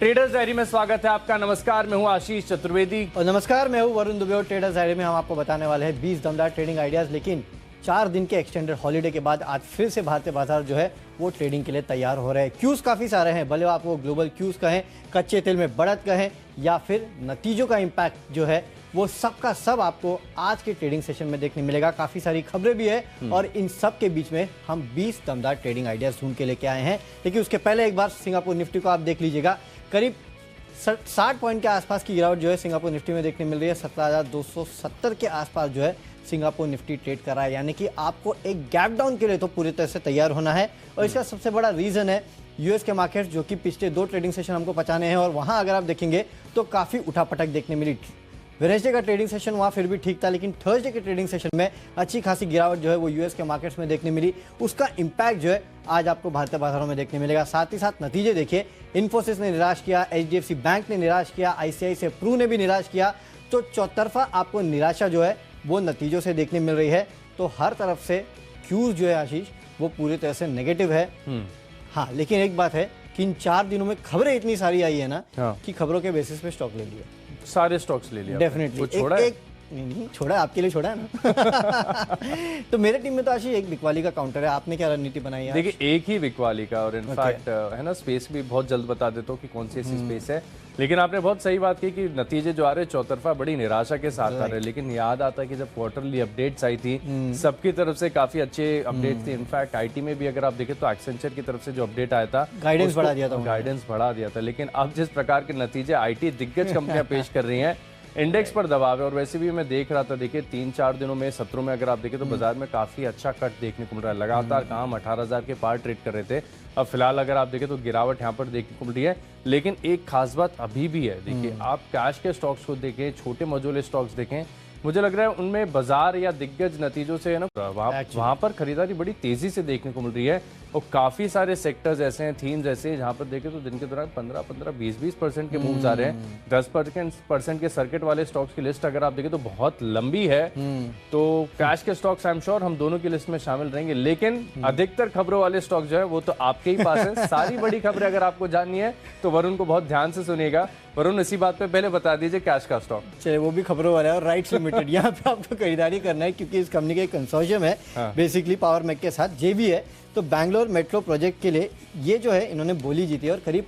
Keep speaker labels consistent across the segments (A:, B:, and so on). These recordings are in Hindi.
A: ट्रेडर्स डायरी में स्वागत है आपका। नमस्कार, मैं हूं आशीष चतुर्वेदी
B: और नमस्कार, मैं हूं वरुण दुबे। और ट्रेडर्स डायरी में हम आपको बताने वाले हैं 20 दमदार ट्रेडिंग आइडियाज। लेकिन 4 दिन के एक्सटेंडेड हॉलीडे के बाद आज फिर से भारतीय बाजार जो है वो ट्रेडिंग के लिए तैयार हो रहे हैं। क्यूज काफ़ी सारे हैं, भले आप वो ग्लोबल क्यूज कहें, कच्चे तेल में बढ़त कहें या फिर नतीजों का इम्पैक्ट जो है वो सब का सब आपको आज के ट्रेडिंग सेशन में देखने मिलेगा। काफ़ी सारी खबरें भी है और इन सब के बीच में हम 20 दमदार ट्रेडिंग आइडियाज ढूंढ के लेके आए हैं। लेकिन उसके पहले एक बार सिंगापुर निफ्टी को आप देख लीजिएगा। करीब 60 पॉइंट के आसपास की गिरावट जो है सिंगापुर निफ्टी में देखने मिल रही है। 17,270 के आसपास जो है सिंगापुर निफ्टी ट्रेड कर रहा है। यानी कि आपको एक गैप डाउन के लिए तो पूरी तरह से तैयार होना है। और इसका सबसे बड़ा रीजन है यूएस के मार्केट, जो कि पिछले 2 ट्रेडिंग सेशन हमको पहचाने हैं और वहां अगर आप देखेंगे तो काफ़ी उठापटक देखने मिली। वेडनेसडे का ट्रेडिंग सेशन वहाँ फिर भी ठीक था, लेकिन थर्सडे के ट्रेडिंग सेशन में अच्छी खासी गिरावट जो है वो यूएस के मार्केट्स में देखने मिली। उसका इम्पैक्ट जो है आज आपको भारतीय बाजारों में देखने मिलेगा। साथ ही साथ नतीजे देखिए, इन्फोसिस ने निराश किया, एचडीएफसी बैंक ने निराश किया, आईसीआईसीआई प्रू ने भी निराश किया। तो चौतरफा आपको निराशा जो है वो नतीजों से देखने मिल रही है। तो हर तरफ से क्यूज जो है आशीष वो पूरी तरह से नेगेटिव है। हाँ, लेकिन एक बात है कि इन 4 दिनों में खबरें इतनी सारी आई है ना कि खबरों के बेसिस पे स्टॉक ले लिया,
A: सारे स्टॉक्स ले लिया
B: डेफिनेटली।
A: छोड़ा
B: एक नहीं छोड़ा, आपके लिए छोड़ा है ना। तो मेरे टीम में तो आशीष एक बिकवाली का काउंटर है। आपने क्या रणनीति बनाई है?
A: देखिए, एक ही बिकवाली का, और इनफैक्ट है ना, स्पेस भी बहुत जल्द बता देता हूँ कि कौन सी ऐसी स्पेस है। लेकिन आपने बहुत सही बात की कि नतीजे जो आ रहे चौतरफा बड़ी निराशा के साथ आ रहे हैं। लेकिन याद आता है कि जब क्वार्टरली अपडेट्स आई थी सबकी तरफ से काफी अच्छे अपडेट्स थे। इनफैक्ट आईटी में भी अगर आप देखें तो एक्सेंचर की तरफ से जो अपडेट आया था,
B: गाइडेंस बढ़ा दिया था।
A: लेकिन अब जिस प्रकार के नतीजे आईटी दिग्गज कंपनियां पेश कर रही हैं, इंडेक्स पर दबाव है। और वैसे भी मैं देख रहा था, देखिए 3-4 दिनों में, सत्रों में अगर आप देखें तो बाजार में काफी अच्छा कट देखने को मिल रहा है। लगातार काम 18,000 के पार ट्रेड कर रहे थे। अब फिलहाल अगर आप देखें तो गिरावट यहाँ पर देखने को मिल रही है। लेकिन एक खास बात अभी भी है, देखिए आप कैश के स्टॉक्स को देखें, छोटे मझोले स्टॉक्स देखें, मुझे लग रहा है उनमें बाजार या दिग्गज नतीजों से है ना वहां पर खरीदारी बड़ी तेजी से देखने को मिल रही है। और काफी सारे सेक्टर्स ऐसे हैं, थीम्स ऐसे हैं जहां पर देखें तो दिन के दौरान 15-20% के मूव्स आ रहे हैं। 10% के सर्किट वाले स्टॉक्स की लिस्ट अगर आप देखें तो बहुत लंबी है। तो कैश के स्टॉक्स आई एम श्योर हम दोनों की लिस्ट में शामिल रहेंगे। लेकिन अधिकतर खबरों वाले स्टॉक जो है वो तो आपके ही पास है। सारी बड़ी खबरें अगर आपको जाननी है तो वरुण को बहुत ध्यान से सुनिएगा। वरुण, इसी बात पे पहले बता दीजिए कैश का स्टॉक।
B: चलिए, वो भी खबरों वाला है और राइट्स लिमिटेड। यहाँ पे आपको खरीदारी करना है क्योंकि इस कंपनी का एक कंसोर्शियम है बेसिकली पावर मैक के साथ, जेबी है। तो बैंगलोर मेट्रो प्रोजेक्ट के लिए ये जो है इन्होंने बोली जीती है और करीब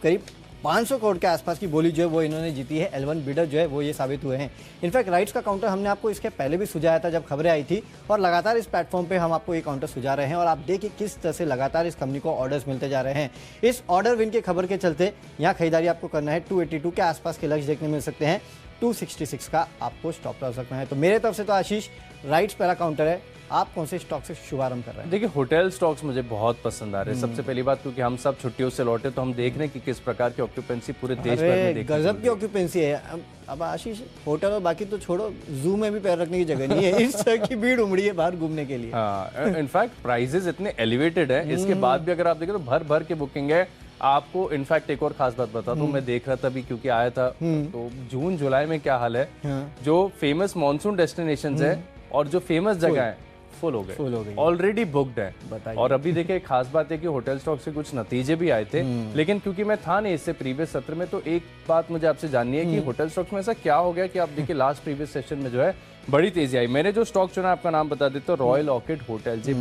B: 500 करोड़ के आसपास की बोली जो है वो इन्होंने जीती है। L1 बिडर जो है वो ये साबित हुए हैं। इनफैक्ट राइट्स का काउंटर हमने आपको इसके पहले भी सुझाया था जब खबरें आई थी, और लगातार इस प्लेटफॉर्म पे हम आपको ये काउंटर सुझा रहे हैं। और आप देखिए किस तरह से लगातार इस कंपनी को ऑर्डर्स मिलते जा रहे हैं। इस ऑर्डर विन के खबर के चलते यहाँ खरीदारी आपको करना है। 282 के आसपास के लक्ष्य देखने मिल सकते हैं। 266 का आपको स्टॉप लॉस रखना है। तो मेरे तरफ से तो आशीष राइट्स पहला काउंटर है। आप कौन से स्टॉक से शुभारंभ कर रहे हैं?
A: देखिए, होटल स्टॉक्स मुझे बहुत पसंद आ रहे हैं। सबसे पहली बात क्योंकि हम सब छुट्टियों से लौटे तो हम देख रहे हैं कि किस प्रकार की ऑक्यूपेंसी पूरे देश भर में देखने
B: गजब की ऑक्यूपेंसी है। अब आशीष, होटल और बाकी तो छोड़ो, जू में भी पैर रखने की जगह नहीं है। इस तरह की भीड़ उमड़ी है बाहर घूमने के लिए।
A: हाँ, इनफैक्ट प्राइजेस इतने एलिवेटेड है, इसके बाद भी अगर आप देखें तो भर भर के बुकिंग है। आपको इनफैक्ट एक और खास बात बता दूं, मैं देख रहा था अभी क्योंकि आया था, तो जून जुलाई में क्या हाल है, जो फेमस मॉनसून डेस्टिनेशंस है और जो फेमस जगह है फुल हो गए, ऑलरेडी बुक्ड है। और अभी देखिए खास बात है कि होटल स्टॉक से कुछ नतीजे भी आए थे, लेकिन क्योंकि मैं था नहीं इससे प्रीवियस सत्र में, तो एक बात मुझे आपसे जाननी है कि होटल स्टॉक्स में ऐसा क्या हो गया कि आप देखिए लास्ट प्रीवियस सेशन में जो है बड़ी तेजी आई। मैंने जो स्टॉक चुना, आपका नाम बता देते हो, रॉयल ऑर्किड होटल जी।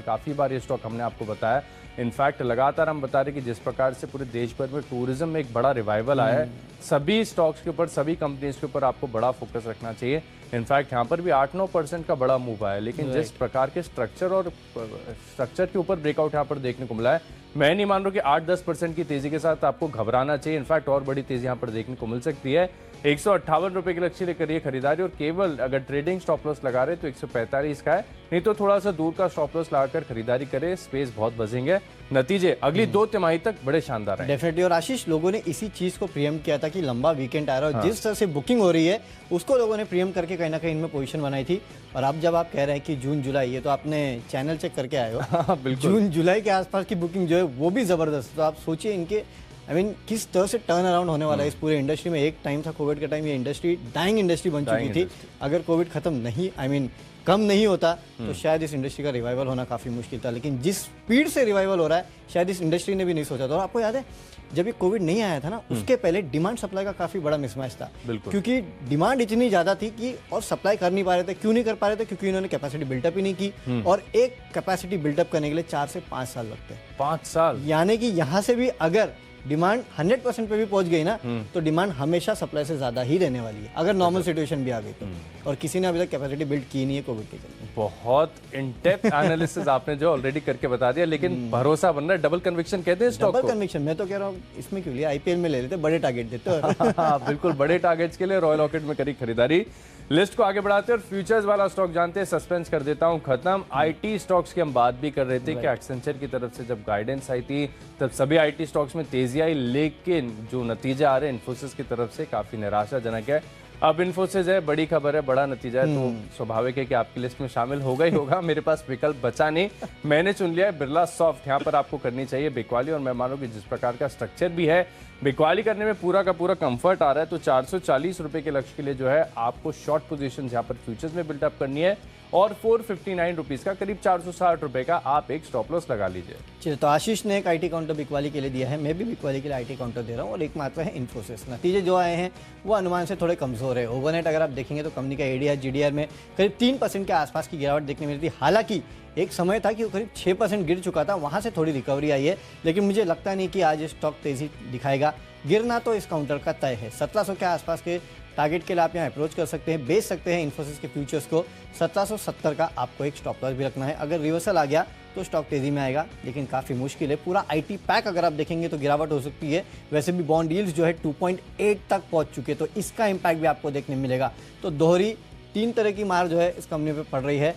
A: काफी बार ये स्टॉक हमने आपको बताया। इनफैक्ट लगातार हम बता रहे कि जिस प्रकार से पूरे देश भर में टूरिज्म में एक बड़ा रिवाइवल आया है, सभी स्टॉक्स के ऊपर, सभी कंपनीज के ऊपर आपको बड़ा फोकस रखना चाहिए। इनफैक्ट यहाँ पर भी 8-9% का बड़ा मूव आया है। लेकिन जिस प्रकार के स्ट्रक्चर के ऊपर ब्रेकआउट यहाँ पर देखने को मिला है, मैं नहीं मान रहा कि 8-10% की तेजी के साथ आपको घबराना चाहिए। इनफैक्ट और बड़ी तेजी यहाँ पर देखने को मिल सकती है। 158 रुपए के लक्ष्य लेकर ये खरीदारी, और केवल अगर ट्रेडिंग स्टॉप लॉस लगा रहे तो 145 का है, नहीं तो थोड़ा सा दूर का स्टॉप लॉस लगाकर खरीदारी करें। स्पेस बहुत बचेंगे। नतीजे अगली 2 तिमाही तक बड़े शानदार हैं
B: डेफिनेटली। और आशीष, लोगों ने इसी चीज को प्रियम किया था कि लंबा वीकेंड आ रहा है और जिस तरह से बुकिंग हो रही है उसको लोगों ने प्रियम करके कहीं ना कहीं इनमें पोजीशन बनाई थी। और अब जब आप कह रहे हैं कि जून जुलाई, ये तो आपने चैनल चेक करके आए हो।
A: बिल्कुल,
B: जून जुलाई के आसपास की बुकिंग जो है वो भी जबरदस्त। तो आप सोचिए इनके आई मीन किस तरह से टर्न अराउंड होने वाला है इस पूरे इंडस्ट्री में। एक टाइम था कोविड के टाइम ये इंडस्ट्री डाइंग इंडस्ट्री बन चुकी थी। अगर कोविड खत्म नहीं कम नहीं होता तो शायद इस इंडस्ट्री का रिवाइवल होना काफ़ी मुश्किल था, लेकिन जिस स्पीड से रिवाइवल हो रहा है शायद इस इंडस्ट्री ने भी नहीं सोचा था। और आपको याद है जब ये कोविड नहीं आया था ना, उसके पहले डिमांड सप्लाई का काफ़ी बड़ा मिसमैच था, क्योंकि डिमांड इतनी ज़्यादा थी कि और सप्लाई कर नहीं पा रहे थे। क्यों नहीं कर पा रहे थे? क्योंकि इन्होंने कैपेसिटी बिल्डअप ही नहीं की, और एक कैपेसिटी बिल्डअप करने के लिए 4 से 5 साल लगते हैं।
A: 5 साल,
B: यानी कि यहाँ से भी अगर डिमांड 100% पे भी पहुंच गई ना, तो डिमांड हमेशा सप्लाई से ज्यादा ही रहने वाली है, अगर नॉर्मल सिचुएशन भी आ गई तो। और किसी ने अभी तक कैपेसिटी बिल्ड की नहीं है कोविड के चलते।
A: बहुत इन डेप्थ एनालिसिस आपने जो ऑलरेडी करके बता दिया, लेकिन भरोसा बन रहा है। डबल कन्विक्शन कहते हैं स्टॉक को।
B: डबल कन्विक्शन, मैं तो कह रहा हूँ इसमें क्यों लिया, आईपीएल में ले लेते, बड़े टारगेट देते।
A: बिल्कुल, बड़े टारगेट्स के लिए रॉयल ऑर्किड में करी खरीदारी। लिस्ट को आगे बढ़ाते हैं और फ्यूचर्स वाला स्टॉक जानते हैं। सस्पेंस कर देता हूं खत्म। आईटी स्टॉक्स की हम बात भी कर रहे थे कि एक्सेंचर की तरफ से जब गाइडेंस आई थी तब सभी आईटी स्टॉक्स में तेजी आई, लेकिन जो नतीजे आ रहे हैं इन्फोसिस की तरफ से काफी निराशाजनक है। अब इन्फोसिस है, बड़ी खबर है, बड़ा नतीजा है, तो स्वाभाविक है कि आपकी लिस्ट में शामिल होगा ही होगा। मेरे पास विकल्प बचा नहीं, मैंने चुन लिया है बिरला सॉफ्ट। यहाँ पर आपको करनी चाहिए बिकवाली, और मैं मानूं कि जिस प्रकार का स्ट्रक्चर भी है, बिकवाली करने में पूरा का पूरा कंफर्ट आ रहा है। तो 440 रुपए के लक्ष्य के लिए जो है आपको शॉर्ट पोजीशन यहाँ पर फ्यूचर्स में बिल्डअप करनी है, और 459 रुपीज का करीब 460 रुपए का आप एक स्टॉप लॉस लगा लीजिए।
B: चलिए, तो आशीष ने एक आईटी काउंटर बिकवाली के लिए दिया है, मैं भी बिकवाली के लिए आईटी काउंटर दे रहा हूँ, और एक मात्र है इन्फोसिस। नतीजे जो आए हैं वो अनुमान से थोड़े कमजोर है। ओवरनाइट अगर आप देखेंगे तो कंपनी का एडीआर जीडीआर में करीब 3% के आसपास की गिरावट देखने मिली थी। हालांकि एक समय था कि वो करीब 6% गिर चुका था, वहां से थोड़ी रिकवरी आई है, लेकिन मुझे लगता नहीं कि आज ये स्टॉक तेजी दिखाएगा। गिरना तो इस काउंटर का तय है। 1700 के आसपास के टारगेट के लिए आप यहाँ अप्रोच कर सकते हैं, बेच सकते हैं इन्फोसिस के फ्यूचर्स को। 1770 का आपको एक स्टॉप लॉस भी रखना है। अगर रिवर्सल आ गया तो स्टॉक तेजी में आएगा, लेकिन काफ़ी मुश्किल है। पूरा आईटी पैक अगर आप देखेंगे तो गिरावट हो सकती है। वैसे भी बॉन्ड यील्ड्स जो है 2.8 तक पहुंच चुके, तो इसका इम्पैक्ट भी आपको देखने मिलेगा। तो दोहरी 3 तरह की मार जो है इस कंपनी पर पड़ रही है।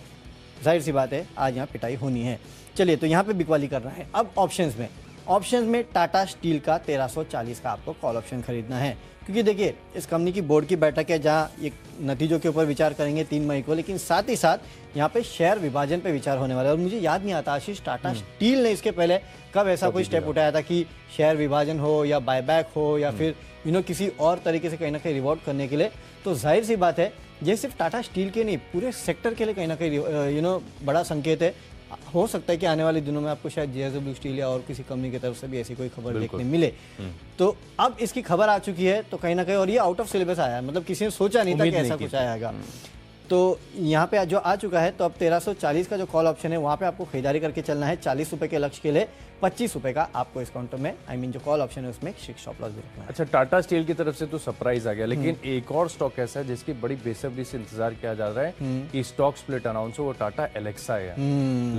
B: जाहिर सी बात है आज यहाँ पिटाई होनी है। चलिए, तो यहाँ पे बिकवाली करना है। अब ऑप्शंस में टाटा स्टील का 1340 का आपको कॉल ऑप्शन खरीदना है, क्योंकि देखिए इस कंपनी की बोर्ड की बैठक है जहाँ ये नतीजों के ऊपर विचार करेंगे 3 मई को, लेकिन साथ ही साथ यहाँ पे शेयर विभाजन पे विचार होने वाला है। और मुझे याद नहीं आता आशीष, टाटा स्टील ने इसके पहले कब ऐसा कोई स्टेप उठाया था कि शेयर विभाजन हो या बायबैक हो या फिर किसी और तरीके से कहीं ना कहीं रिवॉर्ड करने के लिए। तो जाहिर सी बात है ये सिर्फ टाटा स्टील के नहीं, पूरे सेक्टर के लिए कहीं ना कहीं बड़ा संकेत है। हो सकता है कि आने वाले दिनों में आपको शायद जेएसडब्ल्यू स्टील या और किसी कंपनी की तरफ से भी ऐसी कोई खबर देखने मिले। तो अब इसकी खबर आ चुकी है, तो कहीं ना कहीं, और ये आउट ऑफ सिलेबस आया है, मतलब किसी ने सोचा नहीं था कि ऐसा कुछ आएगा। तो यहाँ पे जो आ चुका है, तो अब 1340 का जो कॉल ऑप्शन है वहाँ पे आपको खरीदारी करके चलना है। 40 रुपए के लक्ष्य के लिए 25 रुपए का आपको इस काउंटर में जो कॉल ऑप्शन है उसमें स्टॉप लॉस भी रखना है।
A: अच्छा, टाटा स्टील की तरफ से तो सरप्राइज आ गया, लेकिन एक और स्टॉक ऐसा है जिसकी बड़ी बेसब्री से इंतजार किया जा रहा है कि स्टॉक स्प्लिट अनाउंस हो, वो टाटा एलेक्सा है।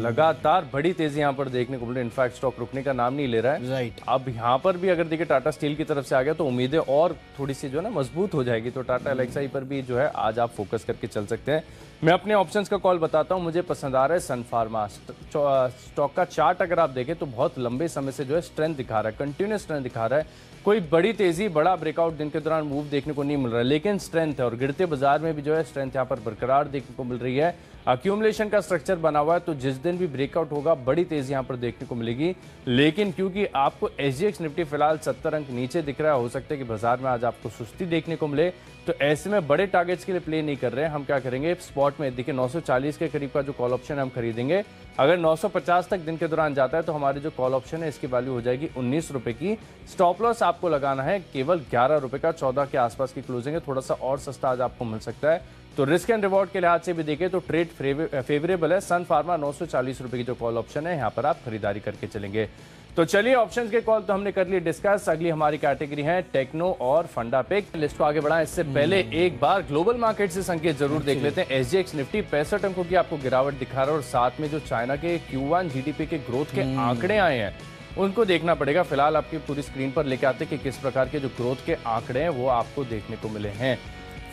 A: लगातार बड़ी तेजी यहाँ पर देखने को मिल रही है, इनफैक्ट स्टॉक रुकने का नाम नहीं ले रहा है।
B: राइट,
A: अब यहाँ पर भी अगर देखिए टाटा स्टील की तरफ से आ गया तो उम्मीदें और थोड़ी सी जो है ना मजबूत हो जाएगी। तो टाटा एलेक्सा पर भी जो है आज आप फोकस करके चल सकते हैं। मैं अपने ऑप्शंस का कॉल बताता हूं। मुझे पसंद आ रहा है सन फार्मा। स्टॉक का चार्ट अगर आप देखें तो बहुत लंबे समय से जो है स्ट्रेंथ दिखा रहा है, कंटिन्यूस स्ट्रेंथ दिखा रहा है। कोई बड़ी तेजी, बड़ा ब्रेकआउट दिन के दौरान मूव देखने को नहीं मिल रहा है, लेकिन स्ट्रेंथ है, और गिरते बाजार में भी जो है स्ट्रेंथ यहाँ पर बरकरार देखने को मिल रही है। अक्यूमुलेशन का स्ट्रक्चर बना हुआ है, तो जिस दिन भी ब्रेकआउट होगा बड़ी तेजी यहाँ पर देखने को मिलेगी। लेकिन क्योंकि आपको एसजीएक्स निफ्टी फिलहाल 70 अंक नीचे दिख रहा है, हो सकता है कि बाजार में आज आपको सुस्ती देखने को मिले। तो ऐसे में बड़े टारगेट्स के लिए प्ले नहीं कर रहे हैं। हम क्या करेंगे, स्पॉट में देखिए 940 के करीब का जो कॉल ऑप्शन है हम खरीदेंगे। अगर 950 तक दिन के दौरान जाता है तो हमारी जो कॉल ऑप्शन है इसकी वैल्यू हो जाएगी 19 रुपए की। स्टॉप लॉस आपको लगाना है केवल 11 रुपए का। 14 के आसपास की क्लोजिंग है, थोड़ा सा और सस्ता आज आपको मिल सकता है। तो रिस्क एंड रिवॉर्ड के लिहाज से भी देखें तो ट्रेड फेवरेबल है। सन फार्मा 940 रुपए की जो कॉल ऑप्शन है यहाँ पर आप खरीदारी करके चलेंगे। तो चलिए, ऑप्शंस के कॉल तो हमने कर लिए डिस्कस। अगली हमारी कैटेगरी है टेक्नो और फंडा पिक। लिस्ट को आगे बढ़ाएं इससे पहले एक बार ग्लोबल मार्केट से संकेत जरूर देख लेते हैं। एसजीएक्स निफ्टी 65 अंकों की आपको गिरावट दिखा रहा है, और साथ में जो चाइना के Q1 जीडीपी के ग्रोथ के आंकड़े आए हैं उनको देखना पड़ेगा। फिलहाल आपकी पूरी स्क्रीन पर लेके आते कि किस प्रकार के जो ग्रोथ के आंकड़े हैं वो आपको देखने को मिले हैं।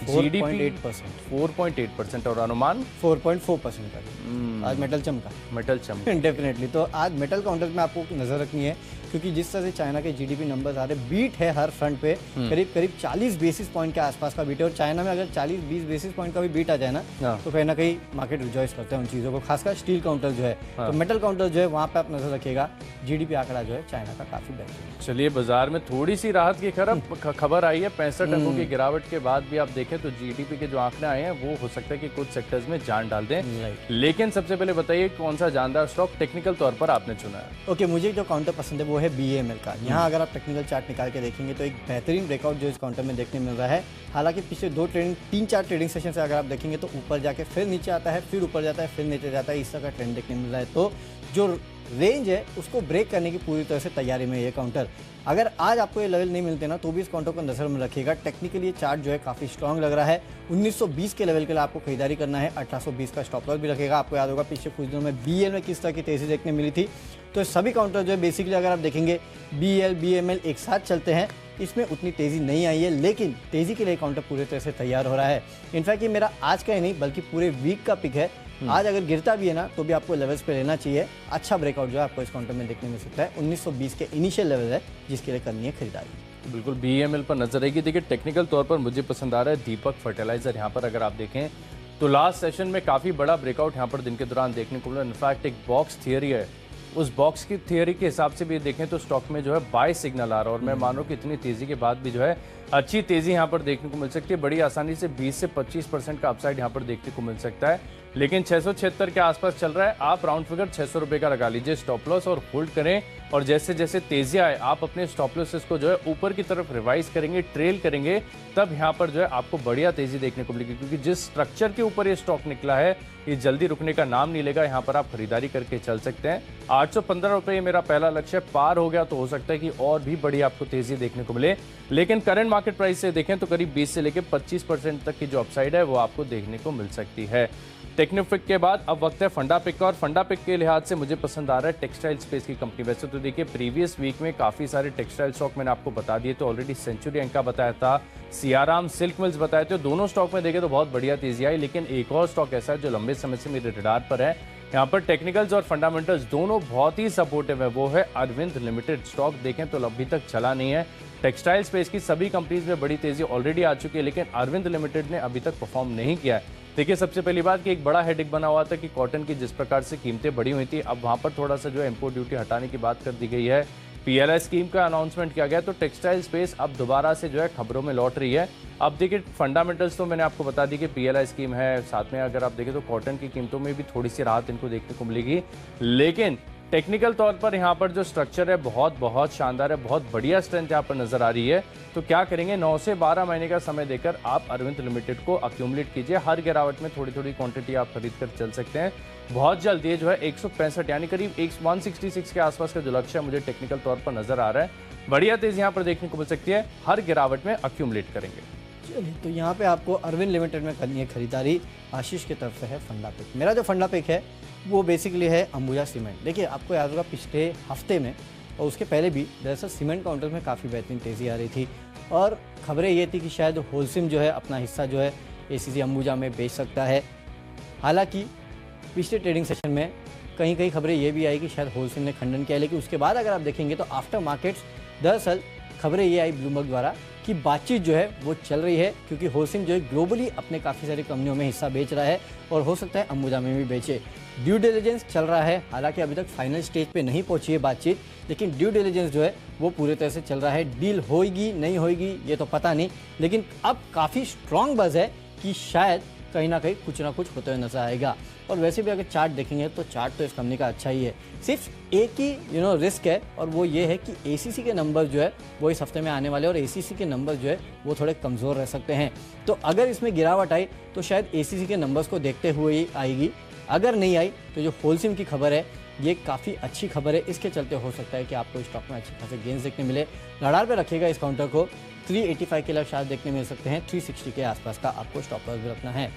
A: जीडीपी 4.8% और अनुमान
B: 4.4% का। आज मेटल चमका
A: डेफिनेटली।
B: तो आज मेटल काउंटर में आपको नजर रखनी है, क्योंकि जिस तरह से चाइना के जीडीपी नंबर्स आ रहे, बीट है हर फ्रंट पे, करीब करीब 40 बेसिस पॉइंट के आसपास का बीट है। और चाइना में अगर 40-20 बेसिस पॉइंट का भी बीट आ जाए ना, तो कहीं ना कहीं मार्केट रिजॉइस करते हैं उन चीज़ों को, खासकर स्टील काउंटर जो है। तो मेटल काउंटर जो है वहाँ पे आप नजर रखिएगा, जीडीपी आंकड़ा जो है चाइना का काफी बेहतर।
A: चलिए, बाजार में थोड़ी सी राहत की खबर आई है। 65 अंकों की गिरावट के बाद भी आप देखें तो जीडीपी के जो आंकड़े आए हैं वो हो सकता है कि कुछ सेक्टर्स में जान डाल दें। लेकिन सबसे पहले बताइए कौन सा जानदार स्टॉक टेक्निकल तौर पर आपने चुना है?
B: ओके, मुझे जो काउंटर पसंद है वो है BEML का। यहाँ अगर आप टेक्निकल चार्ट निकाल के देखेंगे तो एक बेहतरीन ब्रेकआउट जो इस काउंटर में देखने मिल रहा है। हालांकि पिछले 3-4 ट्रेडिंग सेशन से अगर आप देखेंगे तो ऊपर जाके फिर नीचे आता है, फिर ऊपर जाता है, फिर नीचे जाता है, इस तरह का ट्रेंड देखने मिल रहा है। तो जो रेंज है उसको ब्रेक करने की पूरी तरह से तैयारी में ये काउंटर। अगर आज आपको ये लेवल नहीं मिलते ना तो भी इस काउंटर को नजर में रखिएगा। टेक्निकली ये चार्ट जो है काफी स्ट्रांग लग रहा है। 1920 के लेवल के लिए आपको खरीदारी करना है। 1820 का स्टॉप लॉस भी रखेगा। आपको याद होगा पिछले कुछ दिनों में BL में किस तरह की तेजी देखने मिली थी। तो सभी काउंटर जो है बेसिकली अगर आप देखेंगे BL BML एक साथ चलते हैं, इसमें उतनी तेजी नहीं आई है, लेकिन तेजी के लिए काउंटर पूरी तरह से तैयार हो रहा है। इनफैक्ट ये मेरा आज का ही नहीं बल्कि पूरे वीक का पिक है। आज अगर गिरता भी है ना तो भी आपको लेवल्स पे लेना चाहिए। अच्छा ब्रेकआउट जो है आपको इस काउंटर में देखने मिल सकता है। 1920 के इनिशियल लेवल है जिसके लिए करनी है खरीदारी।
A: बिल्कुल BML पर नजर रहेगी। देखिए, टेक्निकल तौर पर मुझे पसंद आ रहा है दीपक फर्टिलाइजर। यहाँ पर अगर आप देखें तो लास्ट सेशन में काफी बड़ा ब्रेकआउट यहाँ पर दिन के दौरान देखने को मिला। इनफैक्ट एक बॉक्स थियरी है, उस बॉक्स की थियरी के हिसाब से भी देखें तो स्टॉक में जो है बाय सिग्नल आ रहा है। और मैं मान रहा हूं कि इतनी तेजी के बाद भी जो है अच्छी तेजी यहां पर देखने को मिल सकती है। बड़ी आसानी से 20 से 25% का अपसाइड यहां पर देखने को मिल सकता है। लेकिन 676 के आसपास चल रहा है। आप राउंड फिगर 600 रुपए का लगा लीजिए स्टॉप लॉस और होल्ड करें। और जैसे जैसे तेजी आए आप अपने स्टॉप लॉसेस को जो है ऊपर की तरफ रिवाइज करेंगे, ट्रेल करेंगे, तब यहाँ पर जो है आपको बढ़िया तेजी देखने को मिलेगी। क्योंकि जिस स्ट्रक्चर के ऊपर ये स्टॉक निकला है ये जल्दी रुकने का नाम नहीं लेगा। यहाँ पर आप खरीदारी करके चल सकते हैं। 815 रुपए मेरा पहला लक्ष्य पार हो गया तो हो सकता है कि और भी बड़ी आपको तेजी देखने को मिले। लेकिन करंट मार्केट प्राइस से देखें तो करीब 20 से लेकर 25% तक की जो अपसाइड है वो आपको देखने को मिल सकती है। टेक्नोपिक के बाद अब वक्त है फंडा पिक का। और फंडा पिक के लिहाज से मुझे पसंद आ रहा है टेक्सटाइल स्पेस की कंपनी। वैसे तो देखिए प्रीवियस वीक में काफी सारे टेक्सटाइल स्टॉक मैंने आपको बता दिए, तो ऑलरेडी सेंचुरी एंका बताया था, सियाराम सिल्क मिल्स बताए थे। दोनों स्टॉक में देखें तो बहुत बढ़िया तेजी आई। लेकिन एक और स्टॉक ऐसा है जो लंबे समय से मेरे रडार पर है, यहाँ पर टेक्निकल्स और फंडामेंटल्स दोनों बहुत ही सपोर्टिव है, वो है अरविंद लिमिटेड। स्टॉक देखें तो अभी तक चला नहीं है। टेक्सटाइल स्पेस की सभी कंपनीज में बड़ी तेजी ऑलरेडी आ चुकी है, लेकिन अरविंद लिमिटेड ने अभी तक परफॉर्म नहीं किया है। देखिए, सबसे पहली बात कि एक बड़ा हेडेक बना हुआ था कि कॉटन की जिस प्रकार से कीमतें बढ़ी हुई थी, अब वहां पर थोड़ा सा जो है इंपोर्ट ड्यूटी हटाने की बात कर दी गई है। PLI स्कीम का अनाउंसमेंट किया गया, तो टेक्सटाइल स्पेस अब दोबारा से जो है खबरों में लौट रही है। अब देखिए फंडामेंटल्स तो मैंने आपको बता दी कि PLI स्कीम है, साथ में अगर आप देखें तो कॉटन की कीमतों में भी थोड़ी सी राहत इनको देखने को मिलेगी। लेकिन टेक्निकल तौर पर यहाँ पर जो स्ट्रक्चर है बहुत शानदार है, बहुत बढ़िया स्ट्रेंथ यहाँ पर नजर आ रही है। तो क्या करेंगे, 9 से 12 महीने का समय देकर आप अरविंद लिमिटेड को अक्यूमुलेट कीजिए। हर गिरावट में थोड़ी थोड़ी क्वांटिटी आप खरीद कर चल सकते हैं। बहुत जल्द ये जो है 165 यानी करीब 166 के आसपास का जो लक्ष्य है मुझे टेक्निकल तौर पर नजर आ रहा है। बढ़िया तेजी यहाँ पर देखने को मिल सकती है। हर गिरावट में अक्यूमुलेट करेंगे।
B: चलिए, तो यहाँ पे आपको अरविंद लिमिटेड में करनी है खरीदारी। आशीष की तरफ से है फंडा पिक। मेरा जो फंडा पिक है वो बेसिकली है अंबुजा सीमेंट। देखिए, आपको याद होगा पिछले हफ्ते में और उसके पहले भी दरअसल सीमेंट काउंटर में काफ़ी बेहतरीन तेज़ी आ रही थी और खबरें ये थी कि शायद होलसिम जो है अपना हिस्सा जो है ACC अंबुजा में बेच सकता है। हालांकि पिछले ट्रेडिंग सेशन में कहीं खबरें ये भी आई कि शायद होलसिम ने खंडन किया, लेकिन उसके बाद अगर आप देखेंगे तो आफ्टर मार्केट्स दरअसल खबरें ये आई ब्लूमबर्ग द्वारा कि बातचीत जो है वो चल रही है, क्योंकि होलसिम जो है ग्लोबली अपने काफ़ी सारी कंपनियों में हिस्सा बेच रहा है और हो सकता है अंबुजा में भी बेचे। ड्यू डिलिजेंस चल रहा है, हालांकि अभी तक फाइनल स्टेज पे नहीं पहुंची है बातचीत, लेकिन ड्यू डिलिजेंस जो है वो पूरी तरह से चल रहा है। डील होगी नहीं होगी ये तो पता नहीं, लेकिन अब काफ़ी स्ट्रॉन्ग बज़ है कि शायद कहीं ना कुछ होते हुए नजर आएगा। और वैसे भी अगर चार्ट देखेंगे तो चार्ट तो इस कंपनी का अच्छा ही है। सिर्फ एक ही रिस्क है और वो ये है कि ACC के नंबर जो है वो इस हफ्ते में आने वाले और ACC के नंबर जो है वो थोड़े कमज़ोर रह सकते हैं। तो अगर इसमें गिरावट आई तो शायद ACC के नंबर्स को देखते हुए ही आएगी। अगर नहीं आई तो जो होलसिम की खबर है ये काफ़ी अच्छी खबर है, इसके चलते हो सकता है कि आपको स्टॉक में अच्छे खासे गेंस देखने मिले। रडार पे रखिएगा इस काउंटर को। 385 के लिए शायद देखने मिल सकते हैं। 360 के आसपास का आपको स्टॉप लॉस भी रखना है।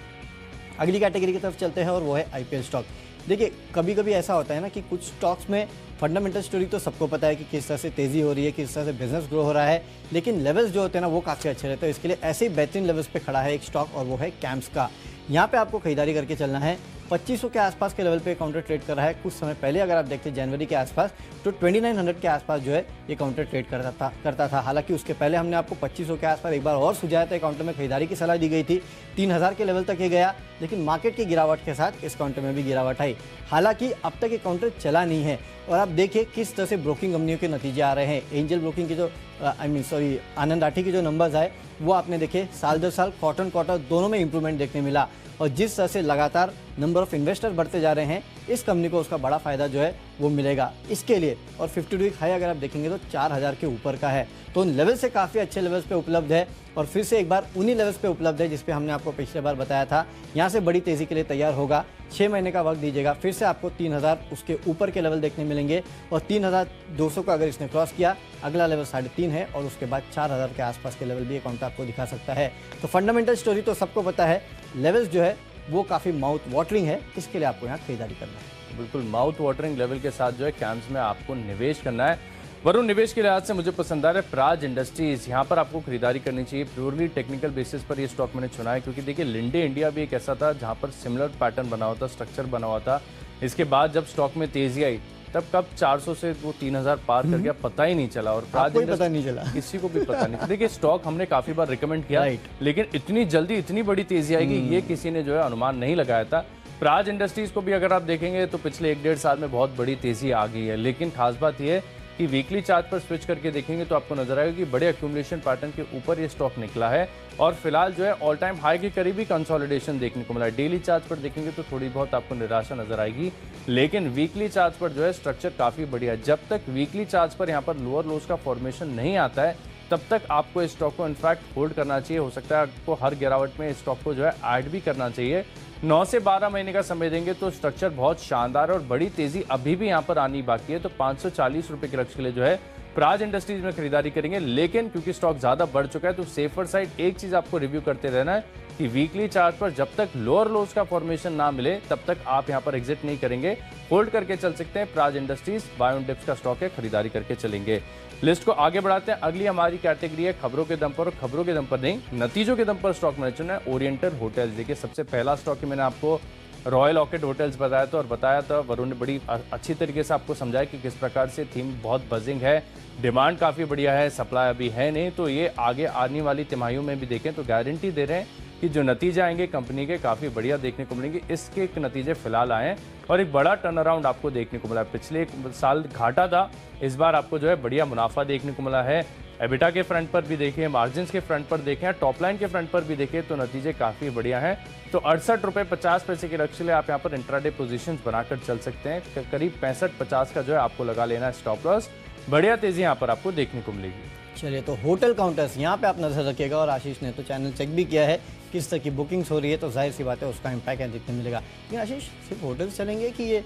B: अगली कैटेगरी की तरफ चलते हैं और वो है IPL स्टॉक। देखिए, कभी कभी ऐसा होता है ना कि कुछ स्टॉक्स में फंडामेंटल स्टोरी तो सबको पता है कि किस तरह से तेज़ी हो रही है, किस तरह से बिजनेस ग्रो हो रहा है, लेकिन लेवल्स जो होते हैं ना वो काफ़ी अच्छे रहते हैं। इसके लिए ऐसे ही बेहतरीन लेवल्स पे खड़ा है एक स्टॉक और वो है कैम्स का। यहाँ पे आपको खरीदारी करके चलना है। 2500 के आसपास के लेवल पे काउंटर ट्रेड कर रहा है। कुछ समय पहले अगर आप देखते जनवरी के आसपास तो 2900 के आसपास जो है ये काउंटर ट्रेड करता था। हालांकि उसके पहले हमने आपको 2500 के आसपास एक बार और सुझाया था, काउंटर में खरीदारी की सलाह दी गई थी। 3000 के लेवल तक ये गया, लेकिन मार्केट की गिरावट के साथ इस काउंटर में भी गिरावट आई। हालांकि अब तक ये काउंटर चला नहीं है और आप देखिए किस तरह से ब्रोकिंग कंपनियों के नतीजे आ रहे हैं। एंजल ब्रोकिंग की जो आनंद राठी के जो नंबर्स आए वो आपने देखे, साल दर साल क्वार्टर दोनों में इंप्रूवमेंट देखने मिला। और जिस तरह से लगातार नंबर ऑफ इन्वेस्टर बढ़ते जा रहे हैं, इस कंपनी को उसका बड़ा फायदा जो है वो मिलेगा इसके लिए। और 52 वीक हाई अगर आप देखेंगे तो 4000 के ऊपर का है, तो उन लेवल से काफ़ी अच्छे लेवल्स पे उपलब्ध है। और फिर से एक बार उन्हीं लेवल्स पे उपलब्ध है जिस पे हमने आपको पिछले बार बताया था। यहाँ से बड़ी तेज़ी के लिए तैयार होगा, 6 महीने का वक्त दीजिएगा, फिर से आपको 3000 उसके ऊपर के लेवल देखने मिलेंगे। और 3200 का अगर इसने क्रॉस किया, अगला लेवल 3.5 है और उसके बाद 4000 के आसपास के लेवल भी अकाउंट आपको दिखा सकता है। तो फंडामेंटल स्टोरी तो सबको पता है, लेवल्स जो है वो काफ़ी माउथ वाटरिंग है, इसके लिए आपको यहाँ खरीदारी करना है।
A: बिल्कुल माउथ वाटरिंग लेवल के साथ जो है कैम्स में आपको निवेश करना है। वरुण, निवेश के लिहाज से मुझे पसंद आ रहा है प्राज इंडस्ट्रीज, यहाँ पर आपको खरीदारी करनी चाहिए। प्योरली टेक्निकल बेसिस पर ये स्टॉक मैंने चुना है क्योंकि देखिए लिंडे इंडिया भी एक ऐसा था जहाँ पर सिमिलर पैटर्न बना हुआ था, स्ट्रक्चर बना हुआ था। इसके बाद जब स्टॉक में तेजी आई तब कब 400 से वो 3000 पार कर गया, पता ही नहीं चला। और प्राज
B: पता नहीं चला,
A: किसी को भी पता नहीं। देखिए स्टॉक हमने काफी बार रिकमेंड किया, लेकिन इतनी जल्दी इतनी बड़ी तेजी आएगी ये किसी ने जो है अनुमान नहीं लगाया था। प्राज इंडस्ट्रीज को भी अगर आप देखेंगे तो पिछले 1-1.5 साल में बहुत बड़ी तेजी आ गई है। लेकिन खास बात यह है कि वीकली चार्ट पर स्विच करके देखेंगे तो आपको नजर आएगा कि बड़े एक्यूमुलेशन पैटर्न के ऊपर ये स्टॉक निकला है और फिलहाल जो है ऑल टाइम हाई के करीब ही कंसोलिडेशन देखने को मिला है। डेली चार्ट पर देखेंगे तो थोड़ी बहुत आपको निराशा नजर आएगी, लेकिन वीकली चार्ट पर जो है स्ट्रक्चर काफी बढ़िया है। जब तक वीकली चार्ट पर यहाँ पर लोअर लोज का फॉर्मेशन नहीं आता है तब तक आपको इस स्टॉक को इनफैक्ट होल्ड करना चाहिए। हो सकता है आपको हर गिरावट में इस स्टॉक को जो है ऐड भी करना चाहिए। 9 से 12 महीने का समय देंगे तो स्ट्रक्चर बहुत शानदार और बड़ी तेजी अभी भी यहाँ पर आनी बाकी है। तो 540 रुपए के लक्ष्य के लिए जो है प्राज इंडस्ट्रीज में खरीदारी करेंगे। लेकिन क्योंकि स्टॉक ज्यादा बढ़ चुका है तो सेफर साइड एक चीज आपको रिव्यू करते रहना है कि वीकली चार्ट पर जब तक लोअर लोज का फॉर्मेशन ना मिले तब तक आप यहाँ पर एग्जिट नहीं करेंगे, होल्ड करके चल सकते हैं। प्राज इंडस्ट्रीज बायोन डिप्स का स्टॉक है, खरीदारी करके चलेंगे। लिस्ट को आगे बढ़ाते हैं। अगली हमारी कैटेगरी है खबरों के दम पर, और खबरों के दम पर नहीं नतीजों के दम पर स्टॉक मैंने चुना है ओरिएंटल होटल्स। देखिए सबसे पहला स्टॉक मैंने आपको रॉयल ऑर्किड होटल्स बताया था और बताया था वरुण ने बड़ी अच्छी तरीके से आपको समझाया कि किस प्रकार से थीम बहुत बजिंग है, डिमांड काफ़ी बढ़िया है, सप्लाई अभी है नहीं, तो ये आगे आने वाली तिमाहियों में भी देखें तो गारंटी दे रहे हैं कि जो नतीजे आएंगे कंपनी के काफ़ी बढ़िया देखने को मिलेंगे। इसके नतीजे फिलहाल आए हैं और एक बड़ा टर्न अराउंड आपको देखने को मिला। पिछले एक साल घाटा था, इस बार आपको जो है बढ़िया मुनाफा देखने को मिला है। एबिटा के फ्रंट पर भी देखें, मार्जिन्स के फ्रंट पर देखें, टॉप लाइन के फ्रंट पर भी देखें तो नतीजे काफ़ी बढ़िया हैं। तो 68.50 के लक्ष्य लिए आप यहाँ पर इंट्राडे पोजीशंस बनाकर चल सकते हैं। करीब 65-50 का जो है आपको लगा लेना है स्टॉप लॉस। बढ़िया तेजी यहाँ पर आपको देखने को मिलेगी।
B: चलिए, तो होटल काउंटर्स यहाँ पे आप नजर रखिएगा और आशीष ने तो चैनल चेक भी किया है किस तरह की बुकिंग्स हो रही है, तो जाहिर सी बात है उसका इम्पैक्ट यहाँ दिखने मिलेगा। लेकिन आशीष सिर्फ होटल्स चलेंगे कि ये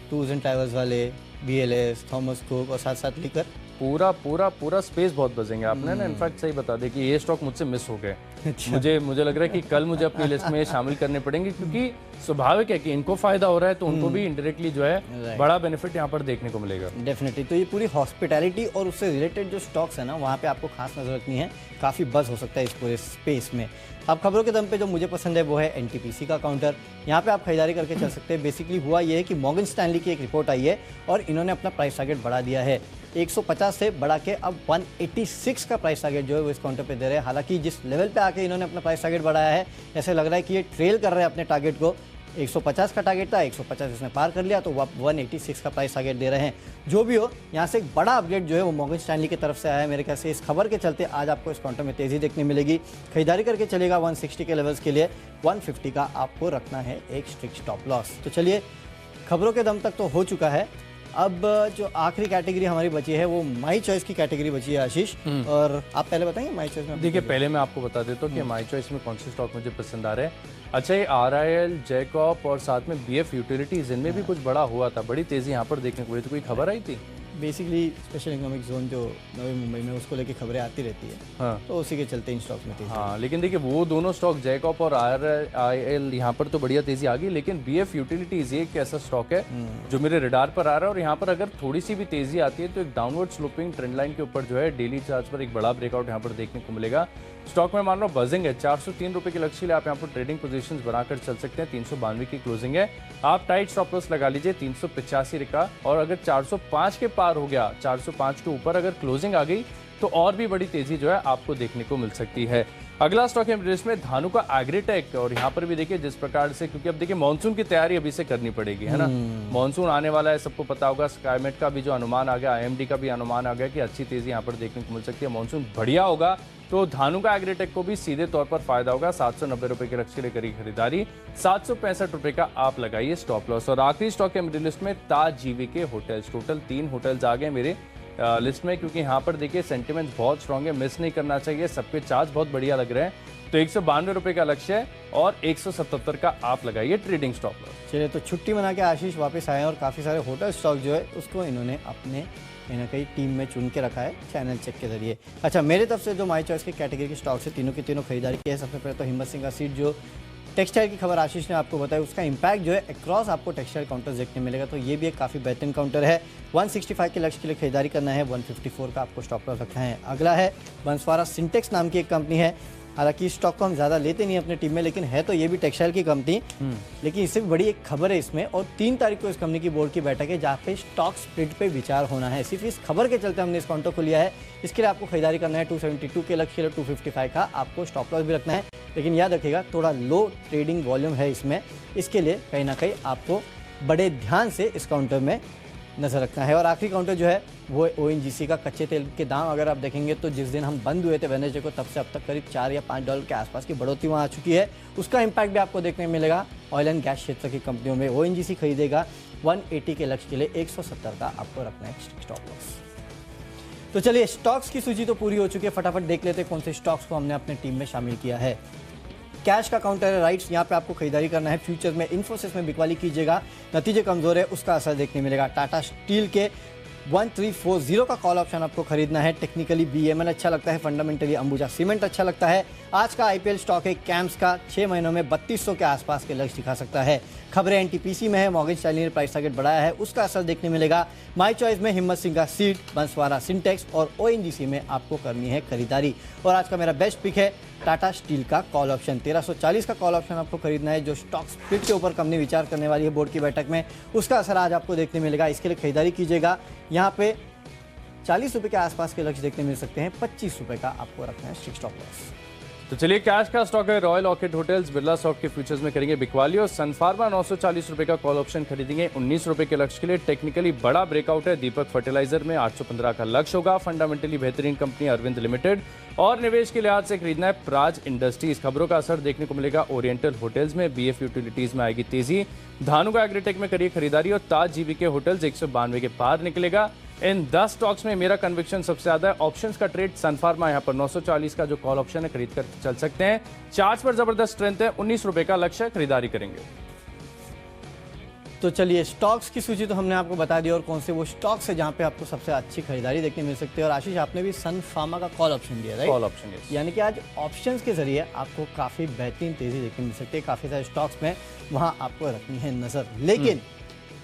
B: टूर्स एंड ट्रैवल्स वाले, BLS, थॉमस कुक और साथ साथ लेकर
A: पूरा स्पेस बहुत बचेंगे। आपने ना इनफैक्ट सही बता दें कि ये स्टॉक मुझसे मिस हो गए। मुझे लग रहा है कि कल मुझे अपनी लिस्ट में शामिल करने पड़ेंगे क्योंकि स्वाभाविक है कि इनको फायदा हो रहा है तो उनको भी इंडायरेक्टली जो है बड़ा बेनिफिट यहाँ पर देखने को मिलेगा।
B: डेफिनेटली। तो ये पूरी हॉस्पिटैलिटी और उससे रिलेटेड जो स्टॉक्स है ना वहाँ पे आपको खास नजर रखनी है, काफ़ी बज़ हो सकता है इस पूरे स्पेस में। अब खबरों के दम पे जो मुझे पसंद है वो है NTPC का काउंटर। यहाँ पे आप खरीदारी करके चल सकते हैं। बेसिकली हुआ ये है कि मॉर्गन स्टैनली की एक रिपोर्ट आई है और इन्होंने अपना प्राइस टारगेट बढ़ा दिया है। 150 से बढ़ा के अब 186 का प्राइस टारगेट जो है वो इस काउंटर पे दे रहे हैं। हालांकि जिस लेवल पे आके इन्होंने अपना प्राइस टारगेट बढ़ाया है, ऐसे लग रहा है कि ये ट्रेल कर रहे हैं अपने टारगेट को। 150 का टारगेट था, 150 इसने पार कर लिया तो वो 186 का प्राइस टारगेट दे रहे हैं। जो भी हो, यहाँ से एक बड़ा अपडेट जो है वो मॉर्गन स्टैनली की तरफ से आया है मेरे ख्याल से। इस खबर के चलते आज आपको इस काउंटर में तेज़ी देखने मिलेगी। खरीदारी करके चलेगा 160 के लेवल्स के लिए, 150 का आपको रखना है एक स्ट्रिक्ट स्टॉप लॉस। तो चलिए, खबरों के दम तक तो हो चुका है। अब जो आखिरी कैटेगरी हमारी बची है वो माई चॉइस की कैटेगरी बची है आशीष, और आप पहले बताएंगे माई चॉइस में।
A: देखिए पहले मैं आपको बता देता हूँ कि माई चॉइस में कौन से स्टॉक मुझे पसंद आ रहे हैं। अच्छा, ये RIL, जैकॉप और साथ में BF यूटिलिटीज, इनमें भी कुछ बड़ा हुआ था, बड़ी तेजी यहाँ पर देखने को मिली। तो कोई खबर आई थी?
B: बेसिकली स्पेशल इकोनॉमिक जोन जो नवी मुंबई में उसको लेके खबरें आती रहती है,
A: हाँ।
B: तो उसी के चलते इन स्टॉक्स में तेजी।
A: हाँ, लेकिन देखिए वो दोनों स्टॉक जैकॉप और RIL यहाँ पर तो बढ़िया तेजी आ गई, लेकिन BF यूटिलिटीज ये एक ऐसा स्टॉक है जो मेरे रडार पर आ रहा है और यहाँ पर अगर थोड़ी सी भी तेजी आती है तो एक डाउनवर्ड स्लोपिंग ट्रेंड लाइन के ऊपर जो है डेली चार्ज पर एक बड़ा ब्रेकआउट यहाँ पर देखने को मिलेगा। स्टॉक में मान लो बजिंग है, 403 रुपए के लक्ष्य के लिए आप यहाँ पर ट्रेडिंग पोजीशंस बनाकर चल सकते हैं। 392 की क्लोजिंग है, आप टाइट स्टॉप लॉस लगा लीजिए 385 का, और अगर 405 के पार हो गया, 405 के ऊपर अगर क्लोजिंग आ गई तो और भी बड़ी तेजी जो है आपको देखने को मिल सकती है। अगला स्टॉक है जिसमें धानुका एग्रीटेक, और यहाँ पर भी देखिए जिस प्रकार से, क्योंकि अब देखिए मानसून की तैयारी अभी से करनी पड़ेगी, है ना। मानसून आने वाला है, सबको पता होगा। स्काईमेट का भी जो अनुमान आ गया, IMD का भी अनुमान आ गया कि अच्छी तेजी यहाँ पर देखने को मिल सकती है। मानसून बढ़िया होगा तो धानुका एग्रीटेक को भी सीधे तौर पर फायदा होगा। 790 रुपए के लक्ष्य के लिए करी खरीदारी, 765 रुपए का आप लगाइए स्टॉप लॉस। और आखिरी स्टॉक है मेरी लिस्ट में ताज GVK होटल्स। टोटल 3 होटल्स आ गए मेरे लिस्ट में, क्योंकि यहाँ पर देखिए सेंटिमेंट बहुत स्ट्रांग है, मिस नहीं करना चाहिए। सबके चार्ज बहुत बढ़िया लग रहे हैं, तो 192 रुपए का लक्ष्य है और 177 का आप लगाइए ट्रेडिंग स्टॉप लॉस।
B: चलिए, तो छुट्टी मना के आशीष वापस आए और काफ़ी सारे होटल स्टॉक जो है उसको इन्होंने अपने कहीं ना कहीं टीम में चुन के रखा है चैनल चेक के जरिए। अच्छा, मेरे तरफ से जो माई चॉइस के कैटेगरी के स्टॉक से तीनों की तीनों खरीदारी की है। सबसे पहले तो हिम्मत सिंह का सीट, जो टेक्सटाइल की खबर आशीष ने आपको बताई, उसका इंपैक्ट जो है अक्रॉस आपको टेक्सटाइल काउंटर्स देखने मिलेगा, तो ये भी एक काफ़ी बेहतरीन काउंटर है। 165 के लक्ष्य के लिए खरीदारी करना है, 154 का आपको स्टॉप लॉस रखना है। अगला है बंसवाड़ा सिंटेक्स नाम की एक कंपनी है। हालांकि इस स्टॉक को हम ज़्यादा लेते नहीं अपने टीम में, लेकिन है तो ये भी टेक्सटाइल की कंपनी। लेकिन इससे भी बड़ी एक खबर है इसमें, और 3 तारीख को इस कंपनी की बोर्ड की बैठक है जहाँ पे स्टॉक स्प्लिट पे विचार होना है। सिर्फ इस खबर के चलते हमने इस काउंटर को लिया है। इसके लिए आपको खरीदारी करना है 272 के लक्ष्य के लिए, 255 का आपको स्टॉप लॉस भी रखना है। लेकिन याद रखिएगा थोड़ा लो ट्रेडिंग वॉल्यूम है इसमें, इसके लिए कहीं ना कहीं आपको बड़े ध्यान से इस काउंटर में नज़र रखना है। और आखिरी काउंटर जो है वो ONGC का। कच्चे तेल के दाम अगर आप देखेंगे तो जिस दिन हम बंद हुए थे वेडनेसडे को, तब से अब तक करीब $4 या $5 के आसपास की बढ़ोतरी वहाँ आ चुकी है। उसका इम्पैक्ट भी आपको देखने मिलेगा ऑयल एंड गैस क्षेत्र की कंपनियों में। ONGC खरीदेगा 180 के लक्ष्य के लिए, 170 का आपको रखना है स्टॉप लॉस। तो चलिए, स्टॉक्स की सूची तो पूरी हो चुकी है, फटाफट देख लेते हैं कौन से स्टॉक्स को हमने अपने टीम में शामिल किया है। कैश का काउंटर है राइट्स, यहाँ पे आपको खरीदारी करना है। फ्यूचर्स में इन्फोसिस में बिकवाली कीजिएगा, नतीजे कमजोर है उसका असर देखने मिलेगा। टाटा स्टील के 1340 का कॉल ऑप्शन आपको खरीदना है। टेक्निकली BML अच्छा लगता है, फंडामेंटली अंबुजा सीमेंट अच्छा लगता है। आज का IPL स्टॉक है कैम्स का, 6 महीनों में 3200 के आसपास के लक्ष्य दिखा सकता है। खबरें NTPC में है, मॉर्गन स्टैनली ने प्राइस टारगेट बढ़ाया है, उसका असर देखने मिलेगा। माई चॉइस में हिम्मत सिंह का सीट, बंसवाड़ा सिंटेक्स और ONGC में आपको करनी है खरीदारी। और आज का मेरा बेस्ट पिक है टाटा स्टील का कॉल ऑप्शन। 1340 का कॉल ऑप्शन आपको खरीदना है, जो स्टॉक स्प्लिट के ऊपर कंपनी विचार करने वाली है बोर्ड की बैठक में, उसका असर आज आपको देखने मिलेगा। इसके लिए खरीदारी कीजिएगा। यहाँ पे 40 रुपए के आसपास के लक्ष्य देखने मिल सकते हैं, 25 रुपए का आपको रखना है स्टॉप लॉस।
A: तो चलिए, कैश का स्टॉक है royal orchid hotels, Birla soft के फ्यूचर्स में करेंगे बिकवाली, और सन फार्मा 940 रुपए का कॉल ऑप्शन खरीदेंगे 19 रुपए के लक्ष्य के लिए। टेक्निकली बड़ा ब्रेकआउट है दीपक फर्टिलाइजर में, 815 का लक्ष्य होगा। फंडामेंटली बेहतरीन कंपनी अरविंद लिमिटेड, और निवेश के लिहाज से खरीदना है प्राज इंडस्ट्रीज। खबरों का असर देखने को मिलेगा ओरिएंटल होटल्स में, BF यूटिलिटीज में आएगी तेजी। धानुका एग्रीटेक में करिए खरीदारी, और ताज GVK होटल्स 192 के पार निकलेगा। इन 10 स्टॉक्स में मेरा कन्विक्शन सबसे ज्यादा है। ऑप्शंस का ट्रेड सन फार्मा, यहाँ पर 940 का जो कॉल ऑप्शन है खरीद कर चल सकते हैं। चार्ट पर जबरदस्त स्ट्रेंथ है, 19 रुपए का लक्ष्य खरीदारी करेंगे।
B: तो चलिए, स्टॉक्स की सूची तो हमने आपको बता दी, और कौन से वो स्टॉक्स है जहाँ पे आपको सबसे अच्छी खरीदारी देखने मिल सकती है। और आशीष, आपने भी सन फार्मा का कॉल ऑप्शन दिया, राइट?
A: कॉल ऑप्शन,
B: यानी कि आज ऑप्शंस के जरिए आपको काफ़ी बेहतरीन तेजी देखने मिल सकती है। काफ़ी सारे स्टॉक्स में वहाँ आपको रखनी है नज़र। लेकिन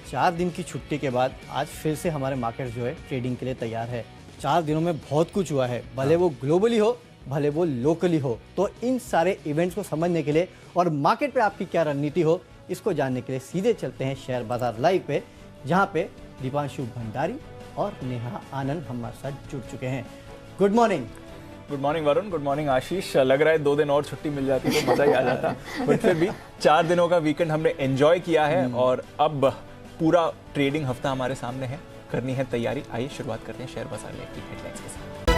B: 4 दिन की छुट्टी के बाद आज फिर से हमारे मार्केट जो है ट्रेडिंग के लिए तैयार है। 4 दिनों में बहुत कुछ हुआ है, भले वो ग्लोबली हो भले वो लोकली हो। तो इन सारे इवेंट्स को समझने के लिए और मार्केट पे आपकी क्या रणनीति हो, इसको जानने के लिए सीधे चलते हैं शेयर बाजार लाइव पे, जहाँ पे दीपांशु भंडारी और नेहा आनंद हमारे साथ जुड़ चुके हैं। Good morning.
C: Good morning Varun, good morning Ashish. लग रहा है 2 दिन और छुट्टी मिल जाती तो मजा ही आ जाता, बट फिर भी 4 दिनों का वीकेंड हमने एंजॉय किया है और अब पूरा ट्रेडिंग हफ्ता हमारे सामने है, करनी है तैयारी। आइए शुरुआत करते हैं शेयर बाजार लाइव की हेडलाइंस के साथ।